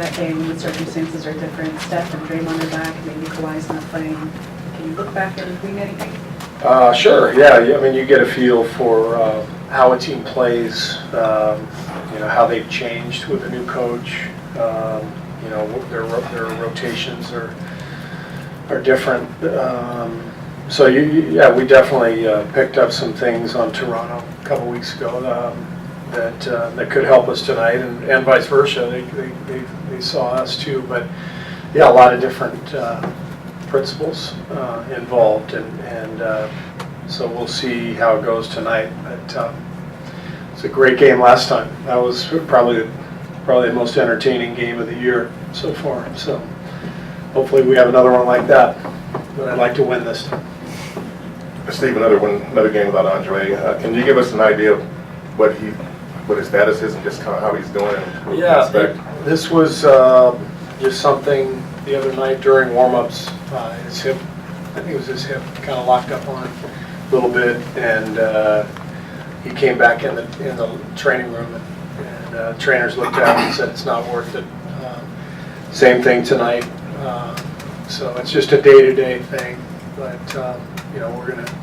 that game when the circumstances are different? Steph and Draymond are back, maybe Kawhi's not playing. Can you look back and glean anything? Sure, yeah. I mean, you get a feel for how a team plays, how they've changed with a new coach. Their rotations are different. So we definitely picked up some things on Toronto a couple weeks ago that could help us tonight, and vice versa. They saw us too, but yeah, a lot of different principles involved, and so we'll see how it goes tonight. But it's a great game last time. That was probably the most entertaining game of the year so far. So hopefully we have another one like that. But I'd like to win this time. Steve, another game without Andre. Can you give us an idea of what his status is and just kind of how he's doing? Yeah, this was just something the other night during warm-ups. His hip, I think it was his hip, kind of locked up on it a little bit, and he came back in the training room, and trainers looked at him and said it's not worth it. Same thing tonight. So it's just a day-to-day thing, but we're going to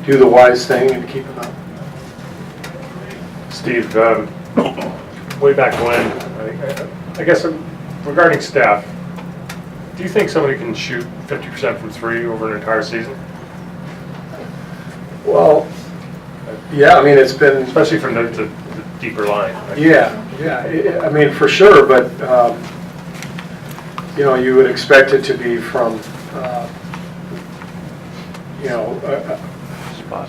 do the wise thing and keep him up. Steve, way back when, I guess regarding Steph, do you think somebody can shoot 50% from three over an entire season? Well, yeah, I mean, it's been... Especially from the deeper line. Right? Yeah, I mean, for sure, but, you would expect it to be from,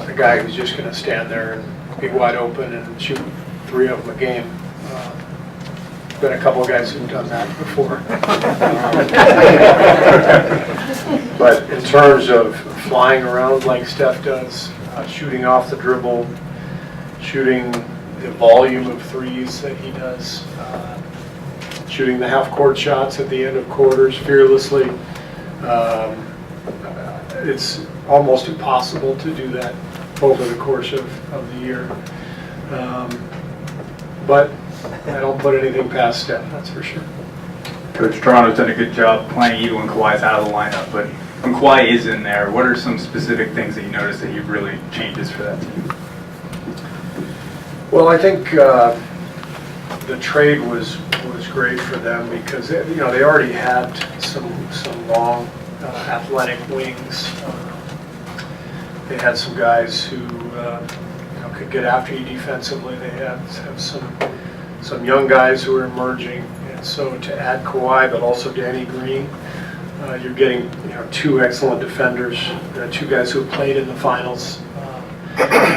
a guy who's just going to stand there and be wide open and shoot 3 of them a game. Been a couple of guys who've done that before. But in terms of flying around like Steph does, shooting off the dribble, shooting the volume of threes that he does, shooting the half-court shots at the end of quarters fearlessly, it's almost impossible to do that over the course of the year. But I don't put anything past Steph, that's for sure. Coach, Toronto's done a good job playing you when Kawhi's out of the lineup, but when Kawhi is in there, what are some specific things that you notice that he really changes for that team? Well, I think the trade was great for them because they already had some long athletic wings. They had some guys who could get after you defensively. They have some young guys who are emerging, and so to add Kawhi, but also Danny Green, you're getting 2 excellent defenders, 2 guys who have played in the finals.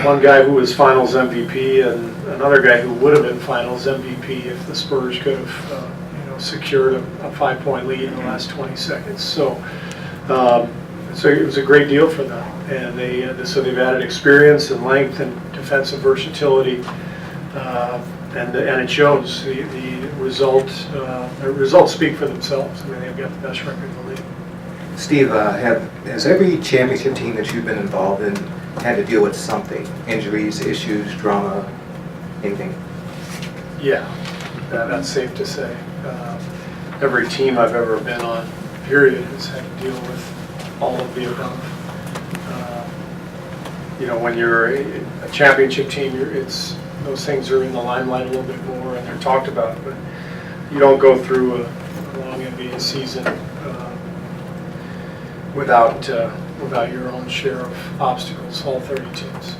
One guy who was Finals MVP, and another guy who would have been Finals MVP if the Spurs could have, secured a 5-point lead in the last 20 seconds. So it was a great deal for them, and they've added experience and length and defensive versatility, and it shows. The results speak for themselves. I mean, they've got the best record in the league. Steve, has every championship team that you've been involved in had to deal with something? Injuries, issues, drama, anything? Yeah, that's safe to say. Every team I've ever been on, period, has had to deal with all of the above. When you're a championship team, those things are in the limelight a little bit more and they're talked about, but you don't go through a long NBA season without your own share of obstacles, all 30 teams.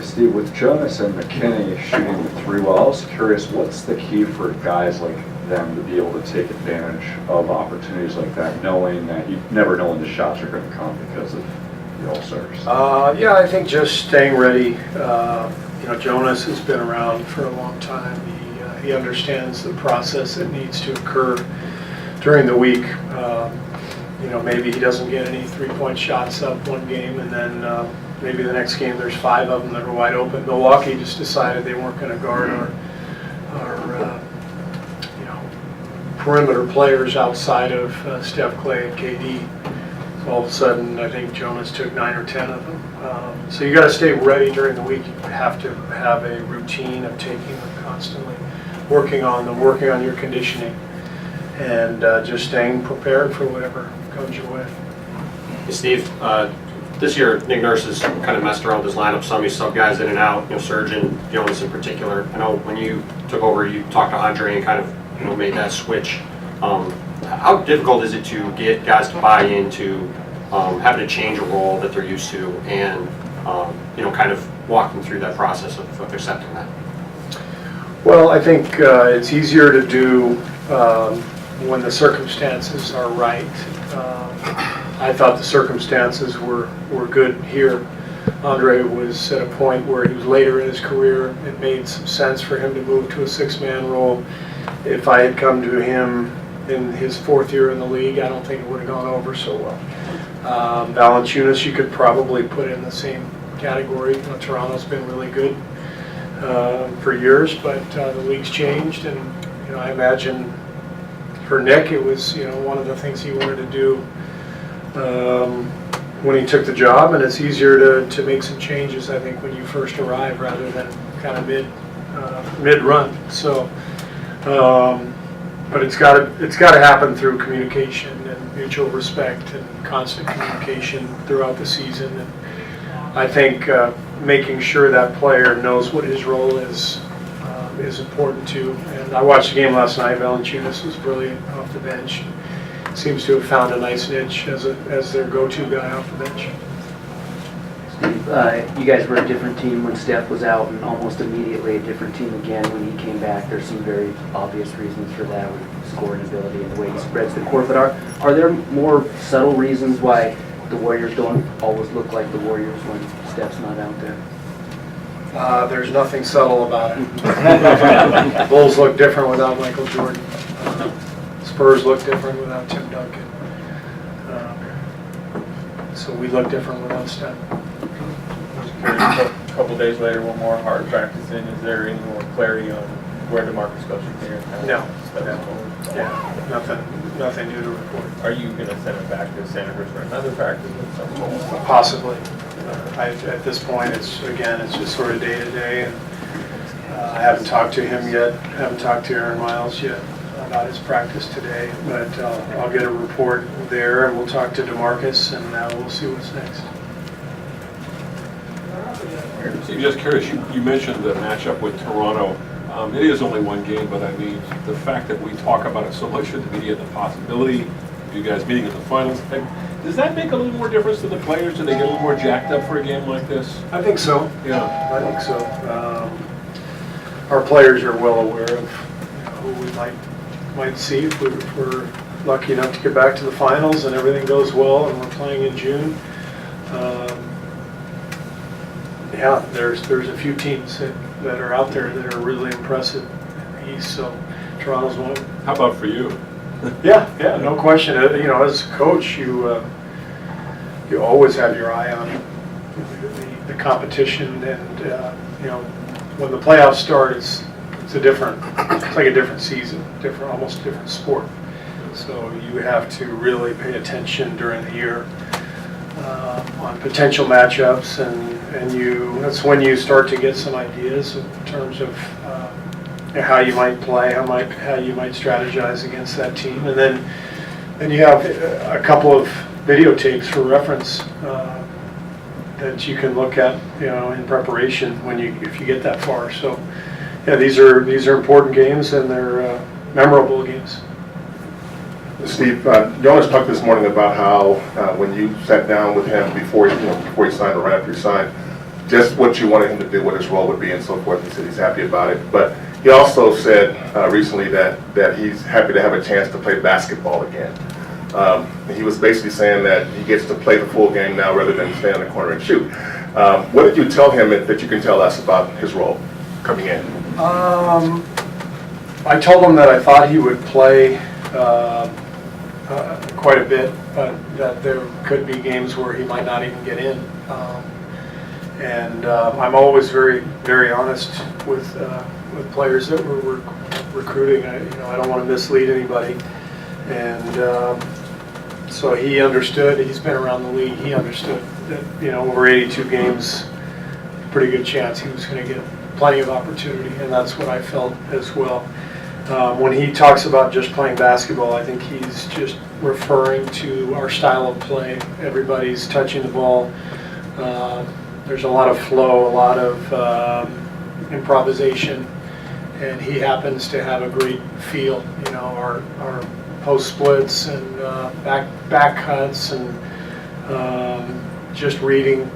Steve, with Jonas and McKinney shooting the 3 well, I was curious, what's the key for guys like them to be able to take advantage of opportunities like that, knowing that you never know when the shots are going to come because of the All-Stars? I think just staying ready. Jonas has been around for a long time. He understands the process that needs to occur during the week. Maybe he doesn't get any 3-point shots up one game, and then maybe the next game there's 5 of them that are wide open. Milwaukee just decided they weren't going to guard our perimeter players outside of Steph, Clay, and KD. So all of a sudden, I think Jonas took 9 or 10 of them. So you got to stay ready during the week. You have to have a routine of taking them constantly. working on your conditioning, and just staying prepared for whatever comes your way. Hey, Steve, this year Nick Nurse has kind of messed around with his lineup some. He subbed guys in and out, Surgeon, Jonas in particular. I know when you took over, you talked to Andre and kind of made that switch. How difficult is it to get guys to buy into having to change a role that they're used to, and kind of walk them through that process of accepting that? Well, I think it's easier to do when the circumstances are right. I thought the circumstances were good here. Andre was at a point where he was later in his career. It made some sense for him to move to a six-man role. If I had come to him in his fourth year in the league, I don't think it would have gone over so well. Valanciunas, you could probably put in the same category. Toronto's been really good for years, but the league's changed, and I imagine for Nick, it was one of the things he wanted to do when he took the job, and it's easier to make some changes, I think, when you first arrive rather than kind of mid-run. So, but it's got to happen through communication and mutual respect and constant communication throughout the season. And I think making sure that player knows what his role is important too. And I watched the game last night. Valanciunas was brilliant off the bench. Seems to have found a nice niche as their go-to guy off the bench. Steve, you guys were a different team when Steph was out, and almost immediately a different team again when he came back. There's some very obvious reasons for that, with scoring ability and the way he spreads the court. But are there more subtle reasons why the Warriors don't always look like the Warriors when Steph's not out there? There's nothing subtle about it. The Bulls look different without Michael Jordan. Spurs look different without Tim Duncan. So we look different without Steph. A couple days later, one more hard practice in. Is there any more clarity on where DeMarcus goes from here? No. Yeah, nothing new to report. Are you going to send him back to Santa Cruz for another practice at some point? Possibly. At this point, it's just sort of day to day, and I haven't talked to him yet. Haven't talked to Aaron Miles yet about his practice today, but I'll get a report there, and we'll talk to DeMarcus, and we'll see what's next. Steve, just curious, you mentioned the matchup with Toronto. It is only one game, but I mean, the fact that we talk about it so much in the media, the possibility of you guys meeting in the finals, does that make a little more difference to the players? Do they get a little more jacked up for a game like this? I think so. Yeah. I think so. Our players are well aware of who we might see if we're lucky enough to get back to the finals and everything goes well and we're playing in June. Yeah, there's a few teams that are out there that are really impressive in the East, so Toronto's one of them. How about for you? Yeah, no question. As a coach, you always have your eye on the competition, and when the playoffs start, it's like a different season, almost a different sport. So you have to really pay attention during the year on potential matchups, and that's when you start to get some ideas in terms of how you might play, how you might strategize against that team, and then you have a couple of videotapes for reference that you can look at, in preparation if you get that far. So, yeah, these are important games, and they're memorable games. Steve, Jonas talked this morning about how when you sat down with him before he signed or right after he signed, just what you wanted him to do, what his role would be, and so forth. He said he's happy about it, but he also said recently that he's happy to have a chance to play basketball again. He was basically saying that he gets to play the full game now rather than stay in the corner and shoot. What did you tell him that you can tell us about his role coming in? I told him that I thought he would play quite a bit, but that there could be games where he might not even get in. And I'm always very, very honest with players that we're recruiting. I don't want to mislead anybody. And so he understood. He's been around the league. He understood that over 82 games, pretty good chance he was going to get plenty of opportunity, and that's what I felt as well. When he talks about just playing basketball, I think he's just referring to our style of play. Everybody's touching the ball. There's a lot of flow, a lot of improvisation, and he happens to have a great feel. You know, our post splits and back cuts and just reading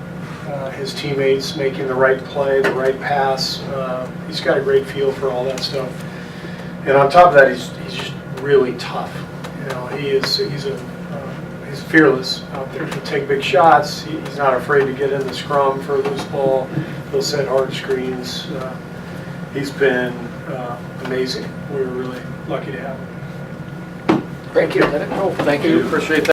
his teammates, making the right play, the right pass. He's got a great feel for all that stuff. And on top of that, he's just really tough. You know, he's fearless out there. He'll take big shots. He's not afraid to get in the scrum for a loose ball. He'll set hard screens. He's been amazing. We're really lucky to have him. Thank you. Thank you. Appreciate that.